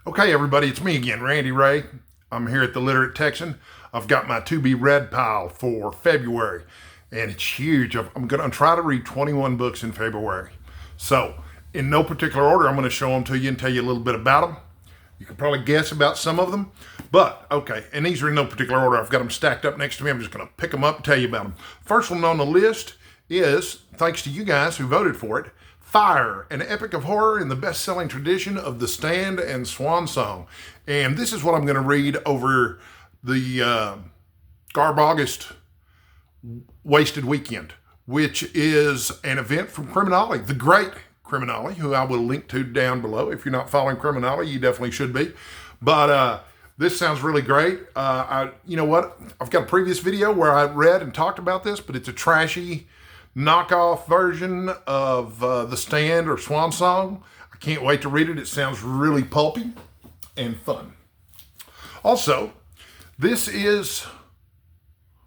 Okay, everybody, it's me again, Randy Ray. I'm here at the Literate Texan. I've got my to be read pile for February, and it's huge. I'm going to try to read 21 books in February. So, in no particular order, I'm going to show them to you and tell you a little bit about them. You can probably guess about some of them, but okay, and these are in no particular order. I've got them stacked up next to me. I'm just going to pick them up and tell you about them. First one on the list is, thanks to you guys who voted for it, Fire, an epic of horror in the best-selling tradition of The Stand and Swan Song. And this is what I'm going to read over the Garb August Wasted Weekend, which is an event from Criminale, the great Criminale, who I will link to down below. If you're not following Criminale, you definitely should be. But this sounds really great. You know what? I've got a previous video where I read and talked about this, but it's a trashy knockoff version of The Stand or Swan Song. I can't wait to read it. It sounds really pulpy and fun. Also, this is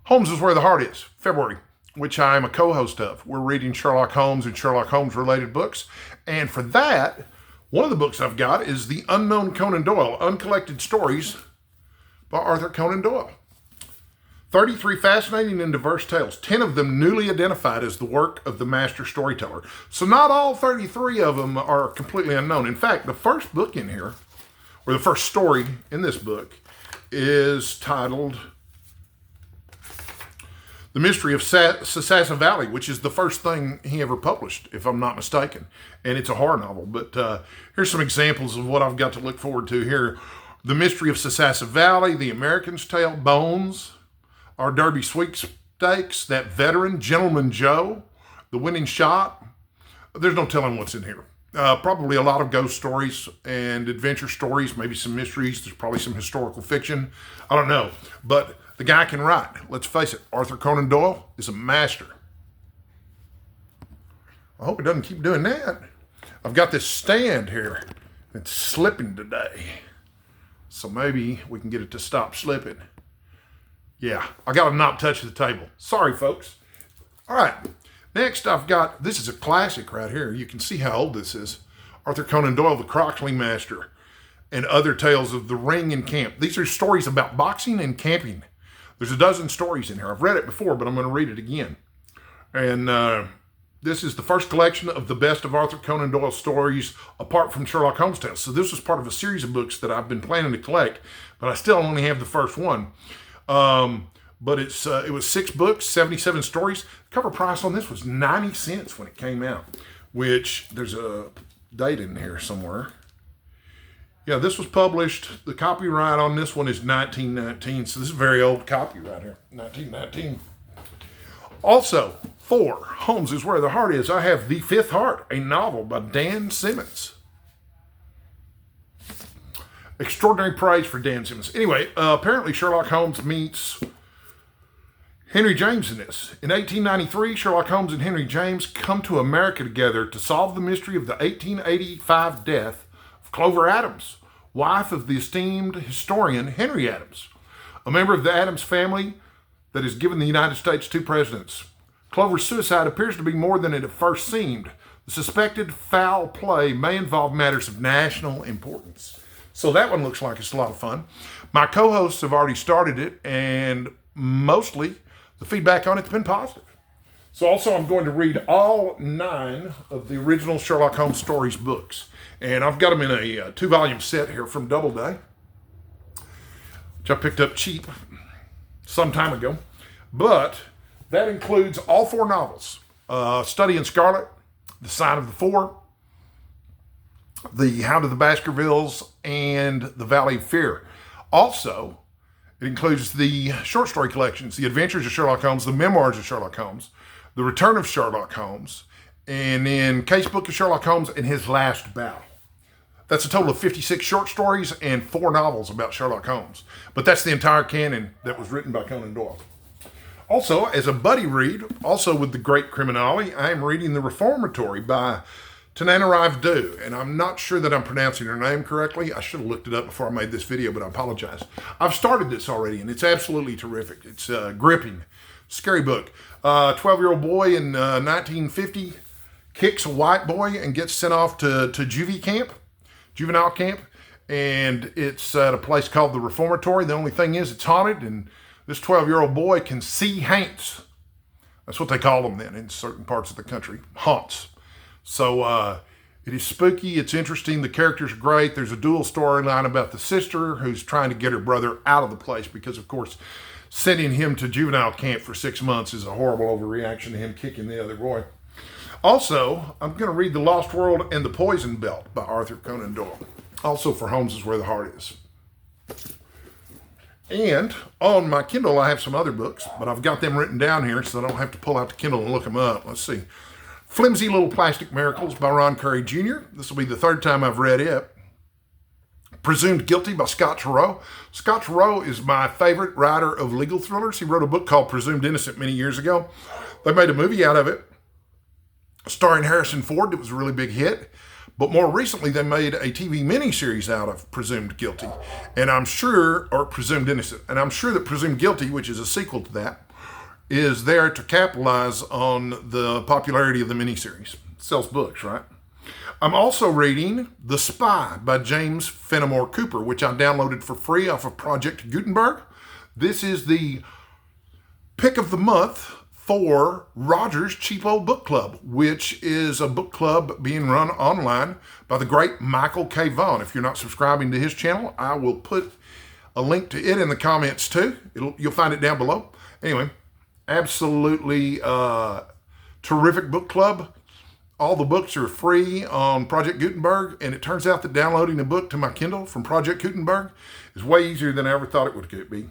Holmes is Where the Heart Is, February, which I am a co-host of. We're reading Sherlock Holmes and Sherlock Holmes related books. And for that, one of the books I've got is The Unknown Conan Doyle, Uncollected Stories by Arthur Conan Doyle. 33 fascinating and diverse tales, 10 of them newly identified as the work of the master storyteller. So not all 33 of them are completely unknown. In fact, the first book in here, or the first story in this book, is titled The Mystery of Sasassa Valley, which is the first thing he ever published, if I'm not mistaken. And it's a horror novel. But here's some examples of what I've got to look forward to here. The Mystery of Sasassa Valley, The American's Tale, Bones, Our Derby Sweepstakes, That Veteran, Gentleman Joe, The Winning Shot. There's no telling what's in here. Probably a lot of ghost stories and adventure stories, maybe some mysteries. There's probably some historical fiction. I don't know. But the guy can write. Let's face it, Arthur Conan Doyle is a master. I hope it doesn't keep doing that. I've got this stand here. It's slipping today. So maybe we can get it to stop slipping. Yeah, I got to not touch the table. Sorry, folks. All right, next I've got, this is a classic right here. You can see how old this is. Arthur Conan Doyle, The Croxley Master, and Other Tales of the Ring and Camp. These are stories about boxing and camping. There's a dozen stories in here. I've read it before, but I'm going to read it again. And this is the first collection of the best of Arthur Conan Doyle's stories apart from Sherlock Holmes tales. So this was part of a series of books that I've been planning to collect, but I still only have the first one. But it was 6 books, 77 stories. The cover price on this was 90 cents when it came out, which there's a date in here somewhere. Yeah, this was published. The copyright on this one is 1919. So this is a very old copy right here, 1919. Also, 4, Holmes is Where the Heart Is. I have The Fifth Heart, a novel by Dan Simmons. Extraordinary praise for Dan Simmons. Anyway, apparently Sherlock Holmes meets Henry James in this. In 1893, Sherlock Holmes and Henry James come to America together to solve the mystery of the 1885 death of Clover Adams, wife of the esteemed historian Henry Adams, a member of the Adams family that has given the United States 2 presidents. Clover's suicide appears to be more than it at first seemed. The suspected foul play may involve matters of national importance. So that one looks like it's a lot of fun. My co-hosts have already started it, and mostly the feedback on it's been positive. So also I'm going to read all 9 of the original Sherlock Holmes Stories books. And I've got them in a 2-volume set here from Doubleday, which I picked up cheap some time ago. But that includes all 4 novels. Study in Scarlet, The Sign of the Four, The Hound of the Baskervilles, and The Valley of Fear. Also, it includes the short story collections, The Adventures of Sherlock Holmes, The Memoirs of Sherlock Holmes, The Return of Sherlock Holmes, and then Casebook of Sherlock Holmes and His Last Bow. That's a total of 56 short stories and 4 novels about Sherlock Holmes. But that's the entire canon that was written by Conan Doyle. Also, as a buddy read, also with the great Criminale, I am reading The Reformatory by Tananarive, and I'm not sure that I'm pronouncing her name correctly. I should have looked it up before I made this video, but I apologize. I've started this already, and it's absolutely terrific. It's gripping, scary book. 12-year-old boy in 1950 kicks a white boy and gets sent off to juvenile camp. and it's at a place called the Reformatory. The only thing is it's haunted, and this 12-year-old boy can see haunts. That's what they call them then in certain parts of the country, haunts. So it is spooky. It's interesting. The characters are great. There's a dual storyline about the sister who's trying to get her brother out of the place because, of course, sending him to juvenile camp for 6 months is a horrible overreaction to him kicking the other boy. Also, I'm going to read The Lost World and the Poison Belt by Arthur Conan Doyle. Also for Homes is Where the Heart Is. And on my Kindle, I have some other books, but I've got them written down here so I don't have to pull out the Kindle and look them up. Let's see. Flimsy Little Plastic Miracles by Ron Curry Jr. This will be the third time I've read it. Presumed Guilty by Scott Turow. Scott Turow is my favorite writer of legal thrillers. He wrote a book called Presumed Innocent many years ago. They made a movie out of it, starring Harrison Ford. It was a really big hit. But more recently, they made a TV miniseries out of Presumed Guilty, and I'm sure, or Presumed Innocent, and I'm sure that Presumed Guilty, which is a sequel to that, is there to capitalize on the popularity of the miniseries. It sells books, right? I'm also reading The Spy by James Fenimore Cooper, which I downloaded for free off of Project Gutenberg. This is the pick of the month for Roger's Cheap Old Book Club, which is a book club being run online by the great Michael K. Vaughan. If you're not subscribing to his channel, I will put a link to it in the comments too. You'll find it down below. Anyway, absolutely terrific book club. All the books are free on Project Gutenberg, and it turns out that downloading a book to my Kindle from Project Gutenberg is way easier than I ever thought it would be.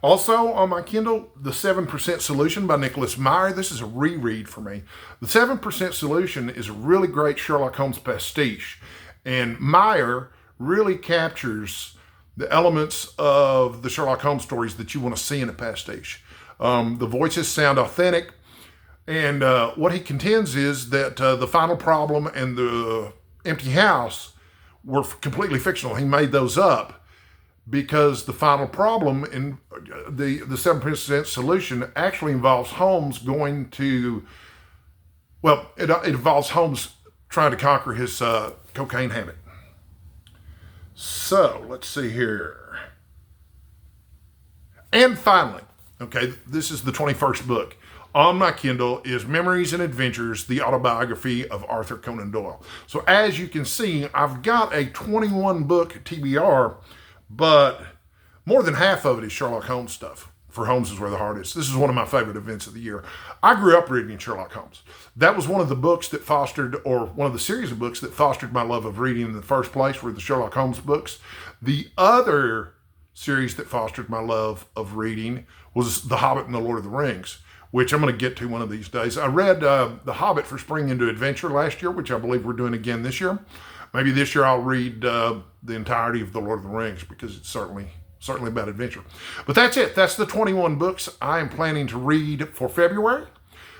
Also on my Kindle, The 7% Solution by Nicholas Meyer. This is a reread for me. The 7% Solution is a really great Sherlock Holmes pastiche, and Meyer really captures the elements of the Sherlock Holmes stories that you want to see in a pastiche. The voices sound authentic, and what he contends is that the final problem and the empty house were completely fictional. He made those up because the final problem in the 7% Solution actually involves Holmes going to, well, it involves Holmes trying to conquer his cocaine habit. So, let's see here. And finally, okay, this is the 21st book. On my Kindle is Memories and Adventures, the autobiography of Arthur Conan Doyle. So as you can see, I've got a 21 book TBR, but more than half of it is Sherlock Holmes stuff. For Holmes is Where the Heart Is. This is one of my favorite events of the year. I grew up reading Sherlock Holmes. That was one of the books that fostered, or one of the series of books that fostered my love of reading in the first place, were the Sherlock Holmes books. The other series that fostered my love of reading was The Hobbit and the Lord of the Rings, which I'm going to get to one of these days. I read The Hobbit for Spring into Adventure last year, which I believe we're doing again this year. Maybe this year I'll read the entirety of The Lord of the Rings, because it's certainly about adventure. But that's it. That's the 21 books I am planning to read for February.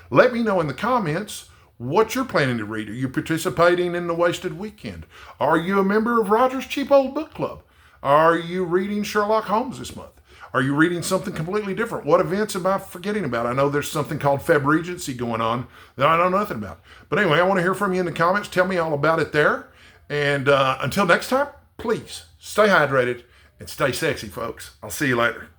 Let me know in the comments what you're planning to read. Are you participating in the Wasted Weekend? Are you a member of Roger's Cheap Old Book Club? Are you reading Sherlock Holmes this month? Are you reading something completely different? What events am I forgetting about? I know there's something called Feb Regency going on that I know nothing about. But anyway, I want to hear from you in the comments. Tell me all about it there. And until next time, please stay hydrated and stay sexy, folks. I'll see you later.